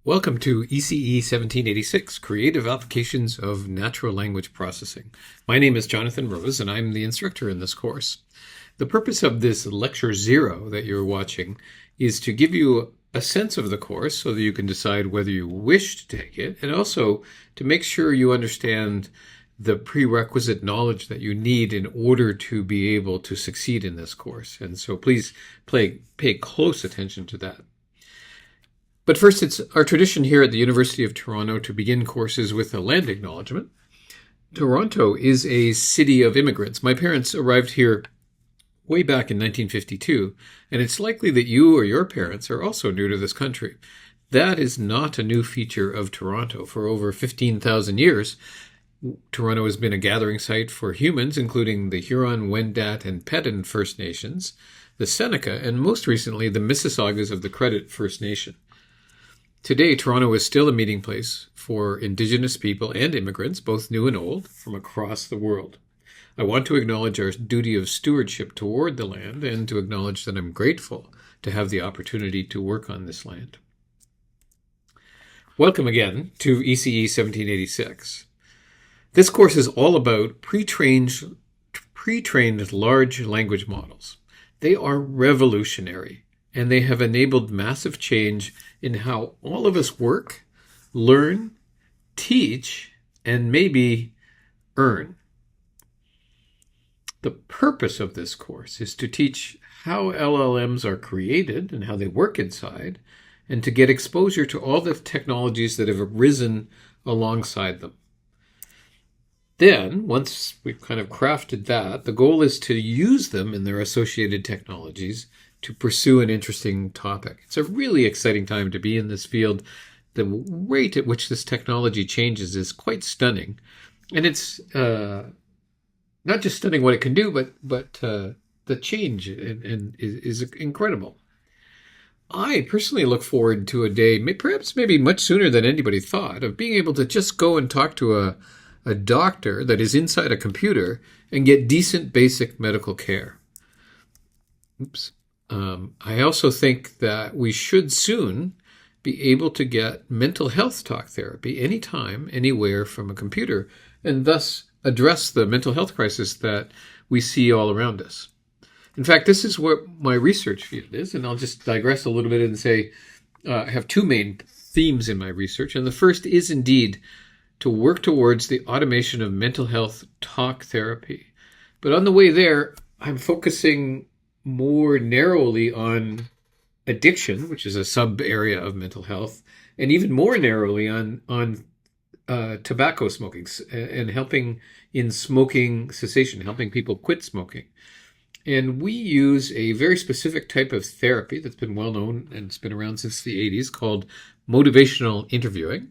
Welcome to ECE1786, Creative Applications of Natural Language Processing. My name is Jonathan Rose, and I'm the instructor in this course. The purpose of this Lecture 0 that you're watching is to give you a sense of the course so that you can decide whether you wish to take it, and also to make sure you understand the prerequisite knowledge that you need in order to be able to succeed in this course. And so please pay close attention to that. But first, it's our tradition here at the University of Toronto to begin courses with a land acknowledgement. Toronto is a city of immigrants. My parents arrived here way back in 1952, and it's likely that you or your parents are also new to this country. That is not a new feature of Toronto. For over 15,000 years, Toronto has been a gathering site for humans, including the Huron, Wendat, and Petun First Nations, the Seneca, and most recently the Mississaugas of the Credit First Nation. Today, Toronto is still a meeting place for Indigenous people and immigrants, both new and old, from across the world. I want to acknowledge our duty of stewardship toward the land and to acknowledge that I'm grateful to have the opportunity to work on this land. Welcome again to ECE 1786. This course is all about pre-trained large language models. They are revolutionary, and they have enabled massive change in how all of us work, learn, teach, and maybe earn. The purpose of this course is to teach how LLMs are created and how they work inside, and to get exposure to all the technologies that have arisen alongside them. Then, once we've kind of crafted that, the goal is to use them and their associated technologies to pursue an interesting topic. It's a really exciting time to be in this field. The rate at which this technology changes is quite stunning. And it's not just stunning what it can do, but the change is incredible. I personally look forward to a day, perhaps maybe much sooner than anybody thought, of being able to just go and talk to a doctor that is inside a computer and get decent basic medical care. I also think that we should soon be able to get mental health talk therapy anytime, anywhere from a computer, and thus address the mental health crisis that we see all around us. In fact, this is what my research field is, and I'll just digress a little bit and say I have two main themes in my research, and the first is indeed to work towards the automation of mental health talk therapy. But on the way there, I'm focusing more narrowly on addiction, which is a sub-area of mental health, and even more narrowly on tobacco smoking and helping in smoking cessation, helping people quit smoking. And we use a very specific type of therapy that's been well known and it's been around since the 80s called motivational interviewing.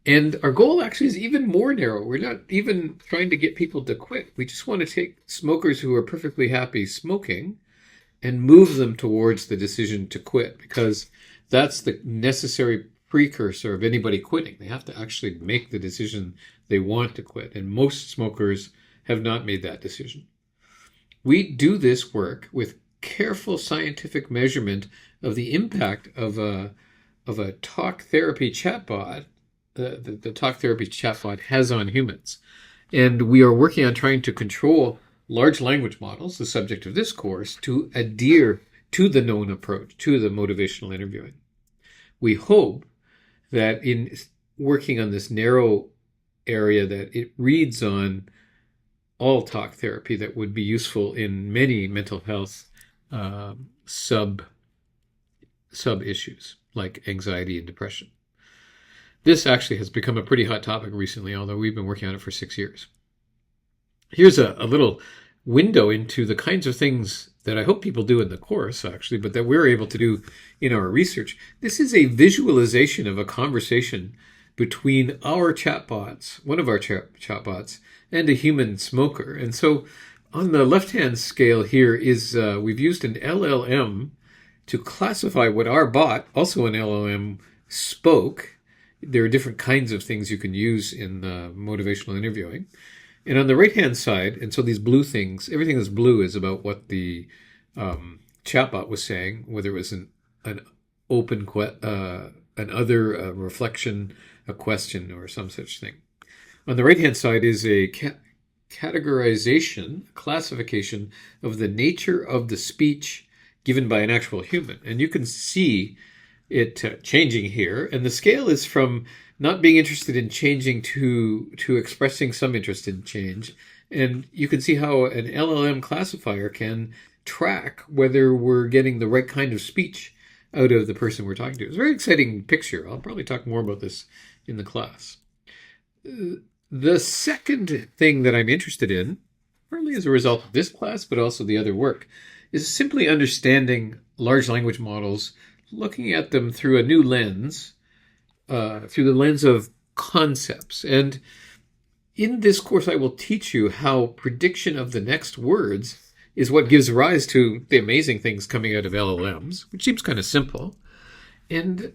And our goal actually is even more narrow. We're not even trying to get people to quit. We just want to take smokers who are perfectly happy smoking and move them towards the decision to quit, because that's the necessary precursor of anybody quitting. They have to actually make the decision they want to quit, and most smokers have not made that decision. We do this work with careful scientific measurement of the impact of a talk therapy chatbot, the talk therapy chatbot has on humans. And we are working on trying to control large language models, the subject of this course, to adhere to the known approach, to the motivational interviewing. We hope that in working on this narrow area that it reads on all talk therapy that would be useful in many mental health sub issues like anxiety and depression. This actually has become a pretty hot topic recently, although we've been working on it for 6 years. Here's a little window into the kinds of things that I hope people do in the course, actually, but that we're able to do in our research. This is a visualization of a conversation between our chatbots, one of our chatbots, and a human smoker. And so on the left-hand scale here is we've used an LLM to classify what our bot, also an LLM, spoke. There are different kinds of things you can use in motivational interviewing. And on the right-hand side, and so these blue things, everything that's blue is about what the chatbot was saying, whether it was an open an other, a reflection, a question, or some such thing. On the right-hand side is a categorization, classification of the nature of the speech given by an actual human. And you can see it changing here. And the scale is from not being interested in changing to expressing some interest in change. And you can see how an LLM classifier can track whether we're getting the right kind of speech out of the person we're talking to. It's a very exciting picture. I'll probably talk more about this in the class. The second thing that I'm interested in, partly as a result of this class, but also the other work, is simply understanding large language models, looking at them through a new lens, through the lens of concepts. And in this course, I will teach you how prediction of the next words is what gives rise to the amazing things coming out of LLMs, which seems kind of simple. And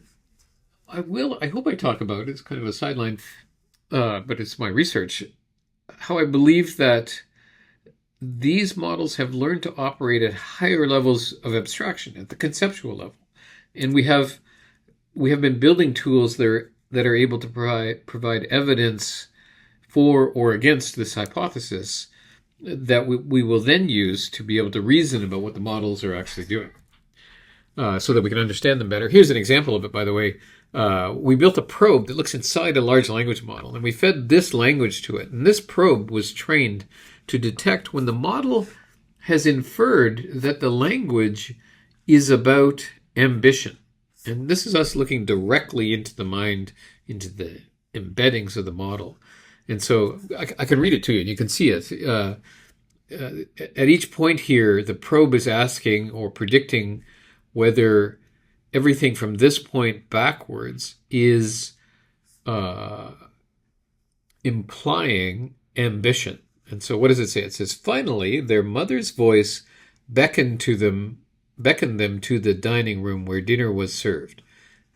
I hope I talk about, it's kind of a sideline, but it's my research, how I believe that these models have learned to operate at higher levels of abstraction, at the conceptual level. And we have been building tools that are able to provide evidence for or against this hypothesis that we will then use to be able to reason about what the models are actually doing, so that we can understand them better. Here's an example of it, by the way. We built a probe that looks inside a large language model, and we fed this language to it. And this probe was trained to detect when the model has inferred that the language is about ambition. And this is us looking directly into the mind, into the embeddings of the model. And so I can read it to you, and you can see it. At each point here, the probe is asking or predicting whether everything from this point backwards is implying ambition. And so what does it say? It says, finally, their mother's voice beckoned them to the dining room where dinner was served.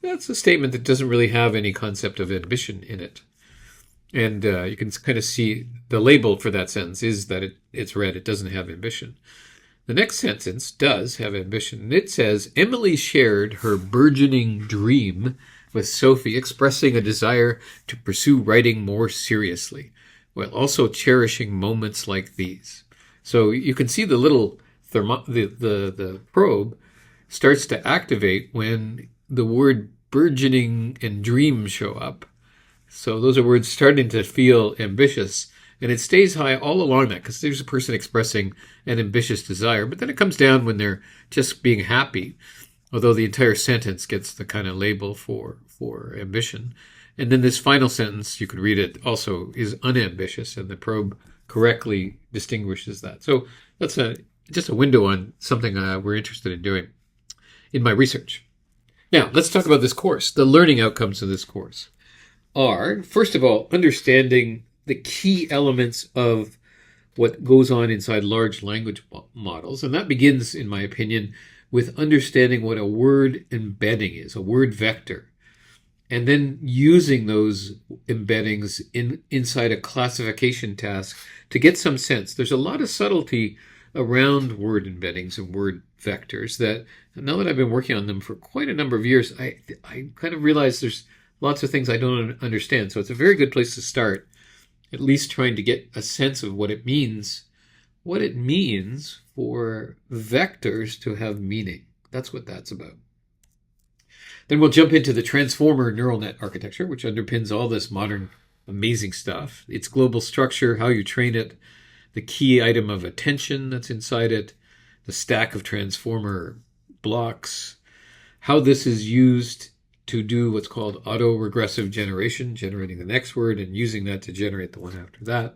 That's a statement that doesn't really have any concept of ambition in it. And you can kind of see the label for that sentence is that it's red. It doesn't have ambition. The next sentence does have ambition. And it says, Emily shared her burgeoning dream with Sophie, expressing a desire to pursue writing more seriously, while also cherishing moments like these. So you can see the little the probe starts to activate when the word burgeoning and dream show up. So those are words starting to feel ambitious, and it stays high all along that because there's a person expressing an ambitious desire, but then it comes down when they're just being happy, although the entire sentence gets the kind of label for ambition. And then this final sentence, you could read it, also is unambitious, and the probe correctly distinguishes that. So that's just a window on something we're interested in doing in my research. Now, let's talk about this course. The learning outcomes of this course are, first of all, understanding the key elements of what goes on inside large language models. And that begins, in my opinion, with understanding what a word embedding is, a word vector, and then using those embeddings inside a classification task to get some sense. There's a lot of subtlety around word embeddings and word vectors that, now that I've been working on them for quite a number of years, I kind of realize there's lots of things I don't understand. So it's a very good place to start, at least trying to get a sense of what it means for vectors to have meaning. That's what that's about. Then we'll jump into the transformer neural net architecture, which underpins all this modern amazing stuff. Its global structure, how you train it, the key item of attention that's inside it, the stack of transformer blocks, how this is used to do what's called autoregressive generation, generating the next word and using that to generate the one after that.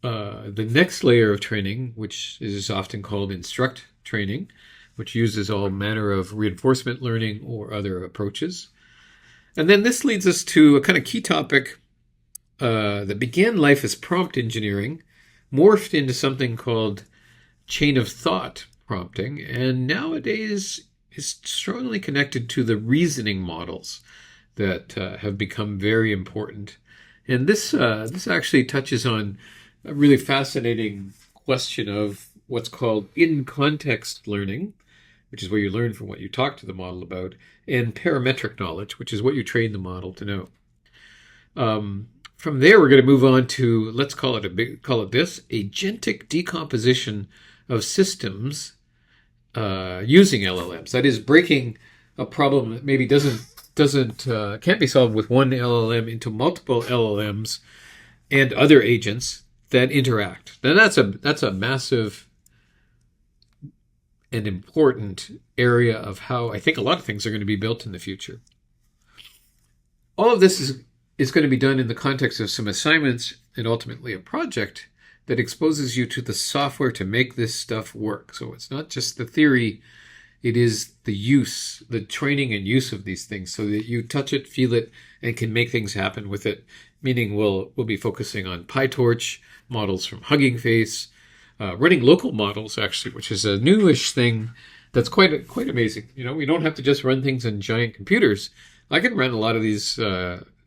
The next layer of training, which is often called instruct training, which uses all manner of reinforcement learning or other approaches. And then this leads us to a kind of key topic that began life as prompt engineering, morphed into something called chain of thought prompting, and nowadays is strongly connected to the reasoning models that have become very important. And this actually touches on a really fascinating question of what's called in-context learning which is where you learn from what you talk to the model about, and parametric knowledge, which is what you train the model to know. From there, we're going to move on to, let's call it this, agentic decomposition of systems using LLMs. That is, breaking a problem that maybe can't be solved with one LLM into multiple LLMs and other agents that interact. Then that's a massive and important area of how I think a lot of things are going to be built in the future. All of this is going to be done in the context of some assignments and ultimately a project that exposes you to the software to make this stuff work. So it's not just the theory, it is the use, the training and use of these things so that you touch it, feel it, and can make things happen with it. Meaning we'll be focusing on PyTorch, models from Hugging Face, running local models actually, which is a newish thing that's quite amazing. You know, we don't have to just run things in giant computers. I can run a lot of these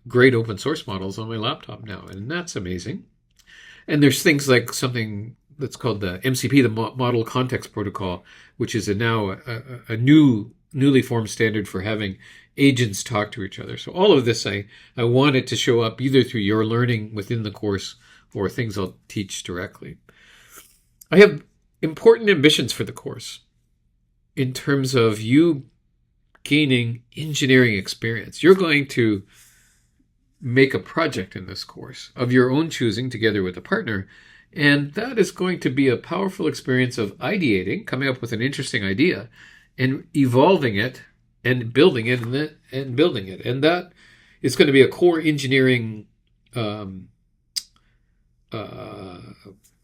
great open source models on my laptop now, and that's amazing. And there's things like something that's called the MCP, the Model Context Protocol, which is now a newly formed standard for having agents talk to each other. So all of this, I want it to show up either through your learning within the course or things I'll teach directly. I have important ambitions for the course in terms of you gaining engineering experience. You're going to make a project in this course of your own choosing together with a partner. And that is going to be a powerful experience of ideating, coming up with an interesting idea, and evolving it and building it and building it. And that is going to be a core engineering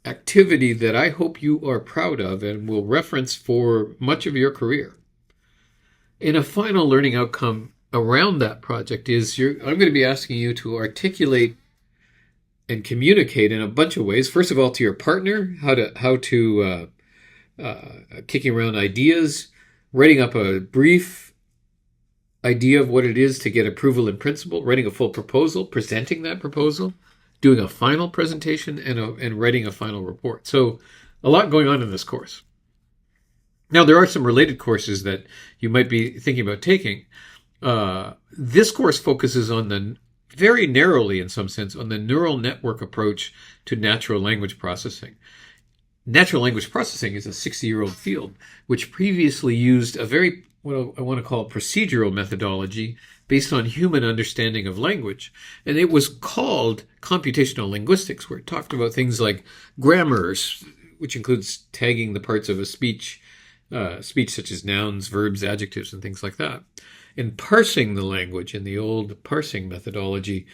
activity that I hope you are proud of and will reference for much of your career. And a final learning outcome around that project is I'm going to be asking you to articulate and communicate in a bunch of ways. First of all, to your partner, how to kicking around ideas, writing up a brief idea of what it is to get approval in principle, writing a full proposal, presenting that proposal, doing a final presentation, and writing a final report. So a lot going on in this course. Now, there are some related courses that you might be thinking about taking. This course focuses on very narrowly, in some sense, on the neural network approach to natural language processing. Natural language processing is a 60-year-old field, which previously used a very, what I want to call, procedural methodology based on human understanding of language. And it was called computational linguistics, where it talked about things like grammars, which includes tagging the parts of a speech such as nouns, verbs, adjectives, and things like that, and parsing the language in the old parsing methodology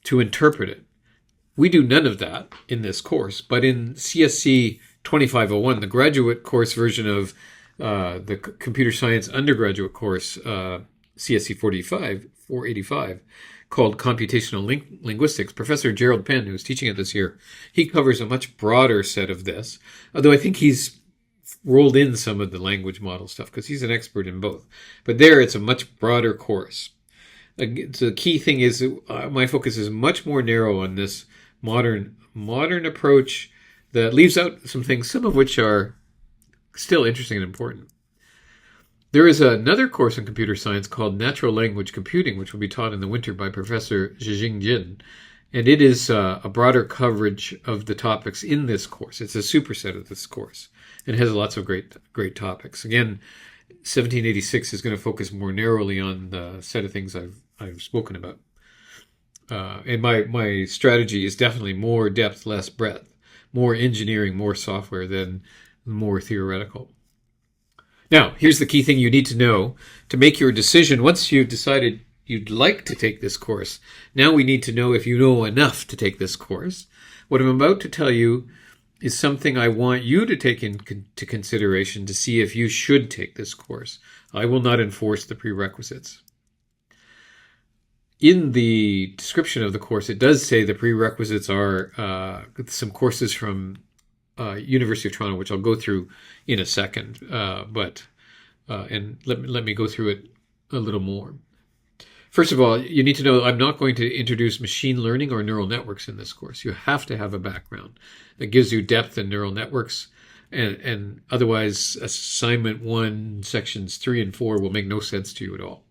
to interpret it. We do none of that in this course, but in CSC 2501, the graduate course version of the computer science undergraduate course, CSC 485, called Computational Linguistics, Professor Gerald Penn, who's teaching it this year, he covers a much broader set of this, although I think he's rolled in some of the language model stuff because he's an expert in both. But there, it's a much broader course. The key thing is my focus is much more narrow on this modern approach that leaves out some things, some of which are still interesting and important. There is another course in computer science called Natural Language Computing, which will be taught in the winter by Professor Zhijing Jin. And it is a broader coverage of the topics in this course. It's a superset of this course. And has lots of great topics. Again, 1786 is going to focus more narrowly on the set of things I've spoken about. And my strategy is definitely more depth, less breadth, more engineering, more software than more theoretical. Now, here's the key thing you need to know to make your decision. Once you've decided you'd like to take this course, now we need to know if you know enough to take this course. What I'm about to tell you is something I want you to take into consideration to see if you should take this course. I will not enforce the prerequisites. In the description of the course, it does say the prerequisites are some courses from University of Toronto, which I'll go through in a second. And let me go through it a little more. First of all, you need to know I'm not going to introduce machine learning or neural networks in this course. You have to have a background that gives you depth in neural networks. And otherwise, assignment 1, sections 3 and 4 will make no sense to you at all.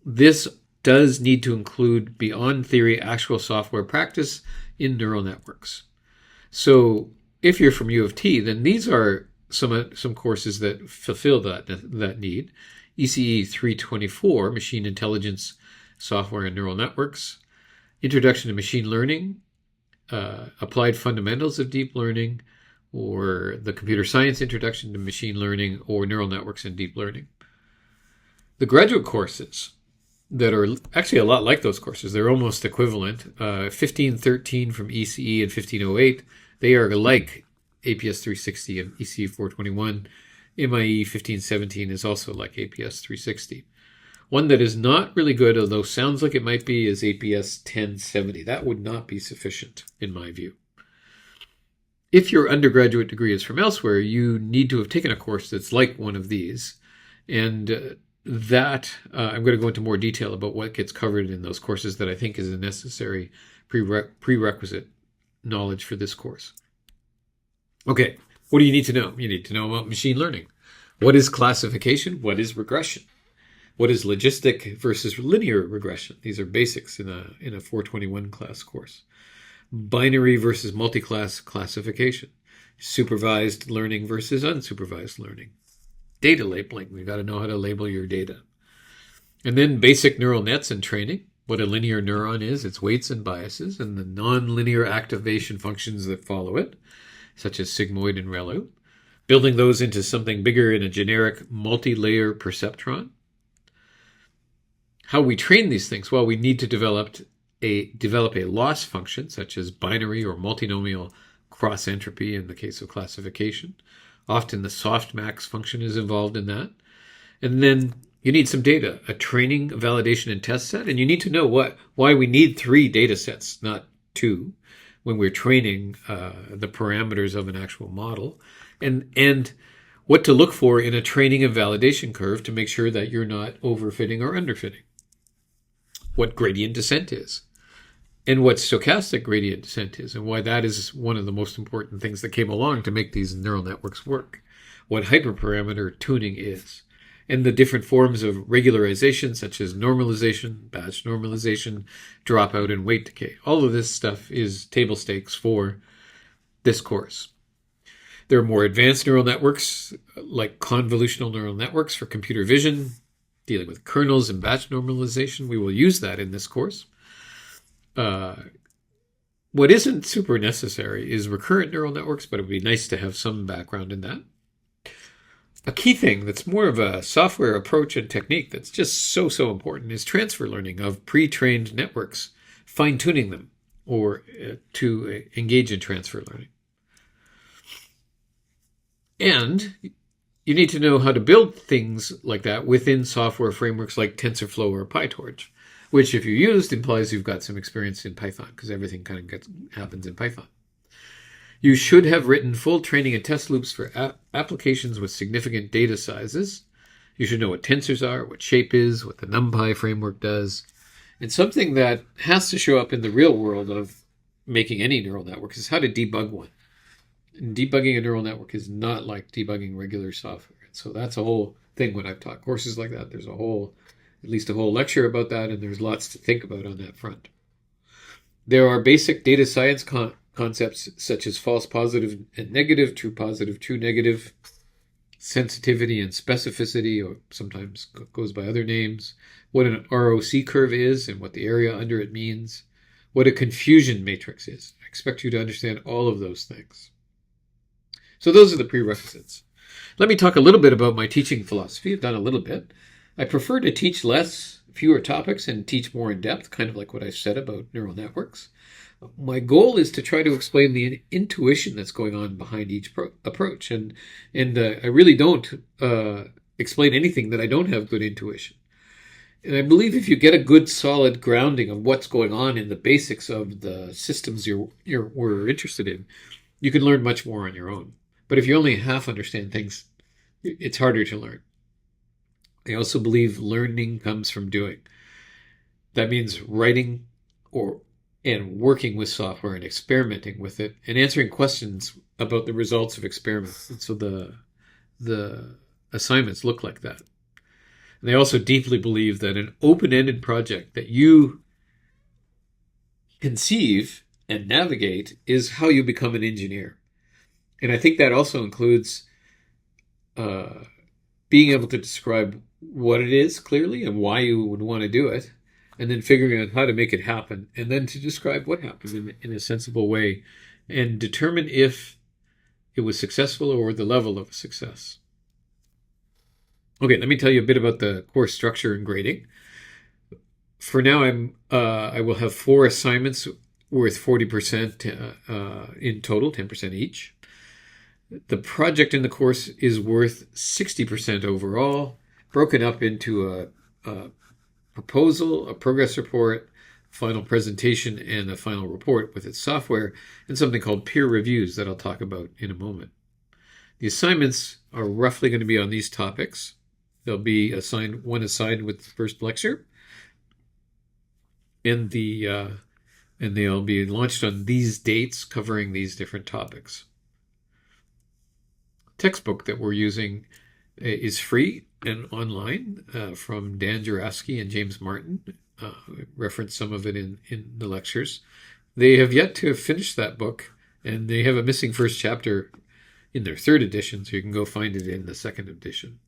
This does need to include beyond theory actual software practice in neural networks. So if you're from U of T, then these are some courses that fulfill that need. ECE324, Machine Intelligence, Software and Neural Networks. Introduction to Machine Learning, Applied Fundamentals of Deep Learning, or the Computer Science Introduction to Machine Learning, or Neural Networks and Deep Learning. The graduate courses that are actually a lot like those courses, they're almost equivalent. 1513 from ECE and 1508, they are like APS 360 and ECE 421. MIE 1517 is also like APS 360. One that is not really good, although sounds like it might be, is APS 1070. That would not be sufficient, in my view. If your undergraduate degree is from elsewhere, you need to have taken a course that's like one of these. And I'm going to go into more detail about what gets covered in those courses that I think is a necessary prerequisite knowledge for this course. Okay, what do you need to know? You need to know about machine learning. What is classification? What is regression? What is logistic versus linear regression? These are basics in a 421 class course. Binary versus multi-class classification. Supervised learning versus unsupervised learning. Data labeling. We've got to know how to label your data. And then basic neural nets and training. What a linear neuron is, its weights and biases, and the nonlinear activation functions that follow it, such as sigmoid and ReLU. Building those into something bigger in a generic multi-layer perceptron. How we train these things? Well, we need to develop a loss function, such as binary or multinomial cross entropy in the case of classification. Often the softmax function is involved in that. And then you need some data, a training, validation, and test set. And you need to know why we need 3 data sets, not 2, when we're training the parameters of an actual model. And what to look for in a training and validation curve to make sure that you're not overfitting or underfitting. What gradient descent is, and what stochastic gradient descent is, and why that is one of the most important things that came along to make these neural networks work. What hyperparameter tuning is, and the different forms of regularization, such as normalization, batch normalization, dropout, and weight decay. All of this stuff is table stakes for this course. There are more advanced neural networks, like convolutional neural networks for computer vision, dealing with kernels and batch normalization. We will use that in this course. What isn't super necessary is recurrent neural networks, but it would be nice to have some background in that. A key thing that's more of a software approach and technique that's just so important is transfer learning of pre-trained networks, fine-tuning them, or to engage in transfer learning. And you need to know how to build things like that within software frameworks like TensorFlow or PyTorch, which if you used implies you've got some experience in Python, because everything kind of happens in Python. You should have written full training and test loops for applications with significant data sizes. You should know what tensors are, what shape is, what the NumPy framework does. And something that has to show up in the real world of making any neural network is how to debug one. And debugging a neural network is not like debugging regular software. So that's a whole thing when I've taught courses like that. There's at least a whole lecture about that, and there's lots to think about on that front. There are basic data science concepts such as false positive and negative, true positive, true negative, sensitivity and specificity, or sometimes goes by other names, what an ROC curve is and what the area under it means, what a confusion matrix is. I expect you to understand all of those things. So those are the prerequisites. Let me talk a little bit about my teaching philosophy. I've done a little bit. I prefer to teach fewer topics and teach more in depth, kind of like what I said about neural networks. My goal is to try to explain the intuition that's going on behind each approach. And I really don't explain anything that I don't have good intuition. And I believe if you get a good solid grounding of what's going on in the basics of the systems we're interested in, you can learn much more on your own. But if you only half understand things, it's harder to learn. I also believe learning comes from doing. That means writing or and working with software and experimenting with it and answering questions about the results of experiments. And so the assignments look like that. And they also deeply believe that an open-ended project that you conceive and navigate is how you become an engineer. And I think that also includes being able to describe what it is clearly and why you would want to do it, and then figuring out how to make it happen, and then to describe what happened in a sensible way and determine if it was successful or the level of success. Okay, let me tell you a bit about the course structure and grading. For now, I will have 4 assignments worth 40% in total, 10% each. The project in the course is worth 60% overall, broken up into a proposal, a progress report, final presentation, and a final report with its software, and something called peer reviews that I'll talk about in a moment. The assignments are roughly going to be on these topics. They'll be one assigned with the first lecture, and they'll be launched on these dates covering these different topics. Textbook that we're using is free and online from Dan Jurafsky and James Martin. I referenced some of it in the lectures. They have yet to finish that book, and they have a missing first chapter in their 3rd edition, so you can go find it in the 2nd edition.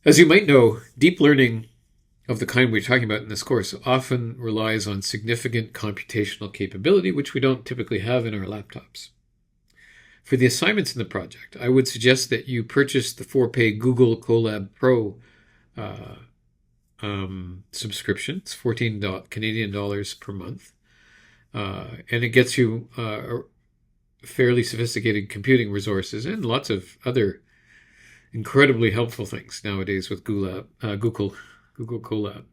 As you might know, deep learning of the kind we're talking about in this course often relies on significant computational capability, which we don't typically have in our laptops. For the assignments in the project, I would suggest that you purchase the 4-pay Google Colab Pro subscription. It's 14 Canadian dollars per month. And it gets you fairly sophisticated computing resources and lots of other incredibly helpful things nowadays with Google Colab.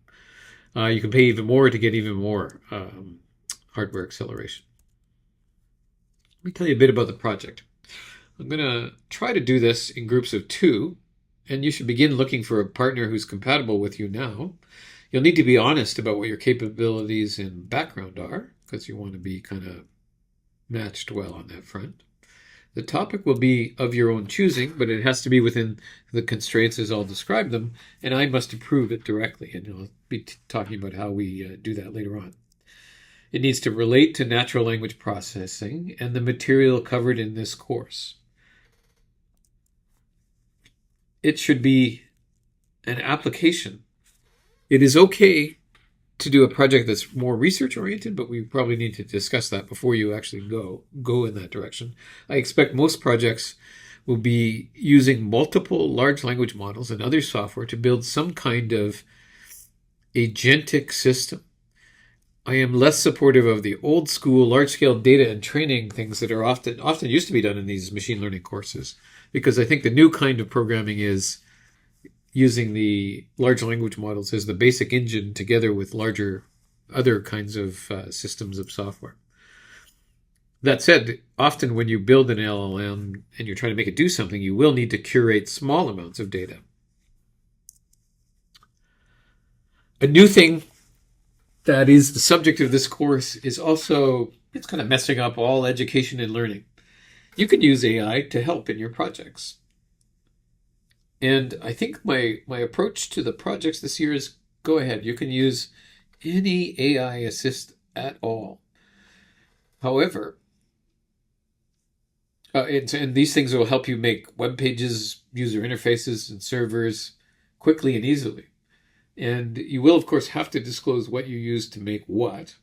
You can pay even more to get even more hardware acceleration. Let me tell you a bit about the project. I'm going to try to do this in groups of 2, and you should begin looking for a partner who's compatible with you now. You'll need to be honest about what your capabilities and background are, because you want to be kind of matched well on that front. The topic will be of your own choosing, but it has to be within the constraints as I'll describe them, and I must approve it directly, and I'll be talking about how we do that later on. It needs to relate to natural language processing and the material covered in this course. It should be an application. It is okay to do a project that's more research-oriented, but we probably need to discuss that before you actually go in that direction. I expect most projects will be using multiple large language models and other software to build some kind of agentic system. I am less supportive of the old school large-scale data and training things that are often used to be done in these machine learning courses, because I think the new kind of programming is using the large language models as the basic engine together with larger other kinds of systems of software. That said, often when you build an LLM and you're trying to make it do something, you will need to curate small amounts of data. A new thing that is the subject of this course is also, it's kind of messing up all education and learning. You can use AI to help in your projects. And I think my approach to the projects this year is go ahead. You can use any AI assist at all. However, and these things will help you make web pages, user interfaces, and servers quickly and easily. And you will, of course, have to disclose what you use to make what.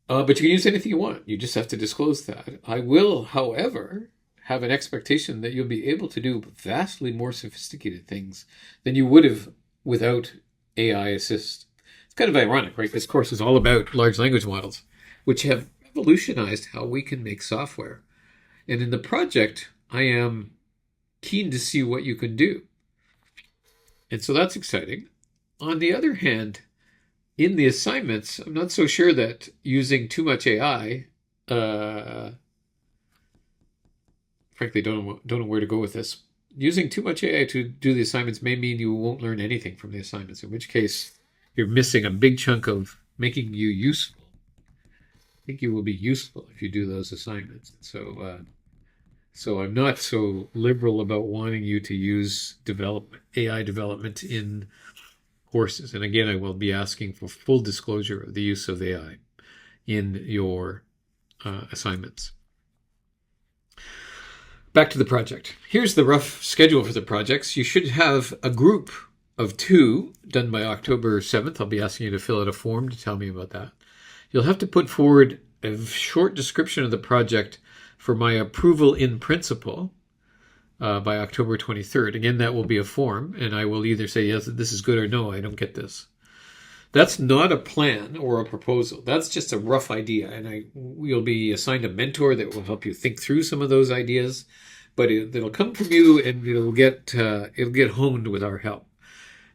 But you can use anything you want. You just have to disclose that. I will, however, have an expectation that you'll be able to do vastly more sophisticated things than you would have without AI assist. It's kind of ironic, right? This course is all about large language models, which have revolutionized how we can make software. And in the project, I am keen to see what you can do. And so that's exciting. On the other hand, in the assignments, I'm not so sure that using too much AI, frankly, don't know where to go with this. Using too much AI to do the assignments may mean you won't learn anything from the assignments, in which case you're missing a big chunk of making you useful. I think you will be useful if you do those assignments. So I'm not so liberal about wanting you to use AI development in courses. And again, I will be asking for full disclosure of the use of AI in your assignments. Back to the project. Here's the rough schedule for the projects. You should have a group of 2 done by October 7th. I'll be asking you to fill out a form to tell me about that. You'll have to put forward a short description of the project for my approval in principle by October 23rd. Again, that will be a form, and I will either say, yes, this is good, or no, I don't get this. That's not a plan or a proposal. That's just a rough idea, and you'll be assigned a mentor that will help you think through some of those ideas. But it'll come from you, and it'll get honed with our help.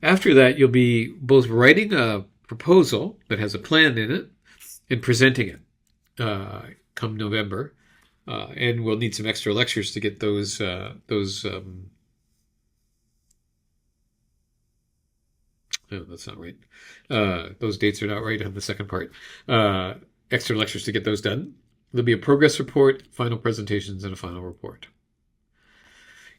After that, you'll be both writing a proposal that has a plan in it and presenting it come November. And we'll need some extra lectures to get those no, that's not right. Those dates are not right on the second part. Extra lectures to get those done. There'll be a progress report, final presentations, and a final report.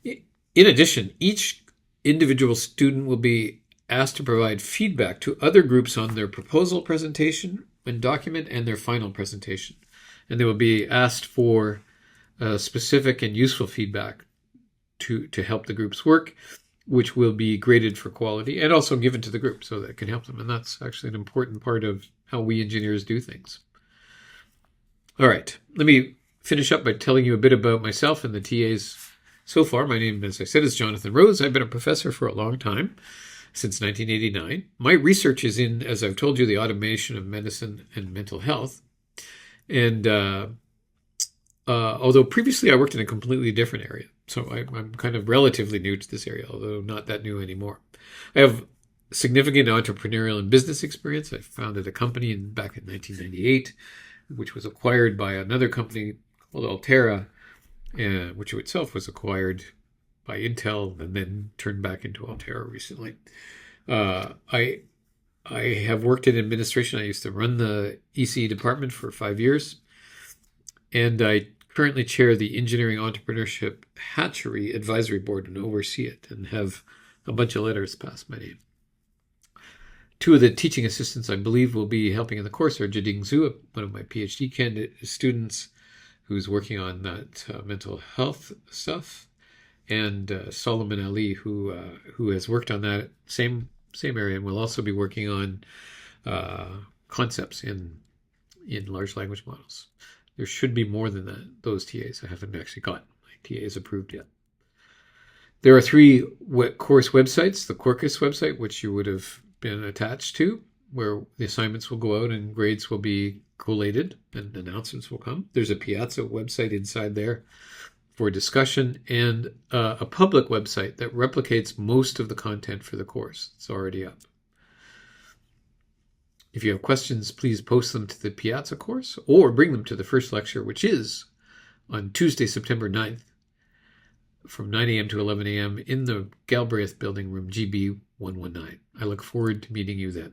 In addition, each individual student will be asked to provide feedback to other groups on their proposal presentation and document and their final presentation. And they will be asked for specific and useful feedback to help the groups work, which will be graded for quality and also given to the group so that it can help them. And that's actually an important part of how we engineers do things. All right, let me finish up by telling you a bit about myself and the TAs so far. My name, as I said, is Jonathan Rose. I've been a professor for a long time, since 1989. My research is in, as I've told you, the automation of medicine and mental health. And although previously I worked in a completely different area, so I'm kind of relatively new to this area, although not that new anymore. I have significant entrepreneurial and business experience. I founded a company back in 1998, which was acquired by another company called Altera, which itself was acquired by Intel and then turned back into Altera recently. I have worked in administration. I used to run the ECE department for 5 years, and I currently chair the Engineering Entrepreneurship Hatchery Advisory Board and oversee it, and have a bunch of letters past my name. 2 of the teaching assistants I believe will be helping in the course are Jading Zhu, one of my PhD candidate students who's working on that mental health stuff, and Solomon Ali, who has worked on that same area and will also be working on concepts in large language models. There should be more than that. Those TAs, I haven't actually got my TAs approved yet. There are 3 course websites. The Quarkus website, which you would have been attached to, where the assignments will go out and grades will be collated and announcements will come. There's a Piazza website inside there for discussion, and a public website that replicates most of the content for the course. It's already up. If you have questions, please post them to the Piazza course or bring them to the first lecture, which is on Tuesday, September 9th, from 9 a.m. to 11 a.m. in the Galbraith Building, room GB 119. I look forward to meeting you then.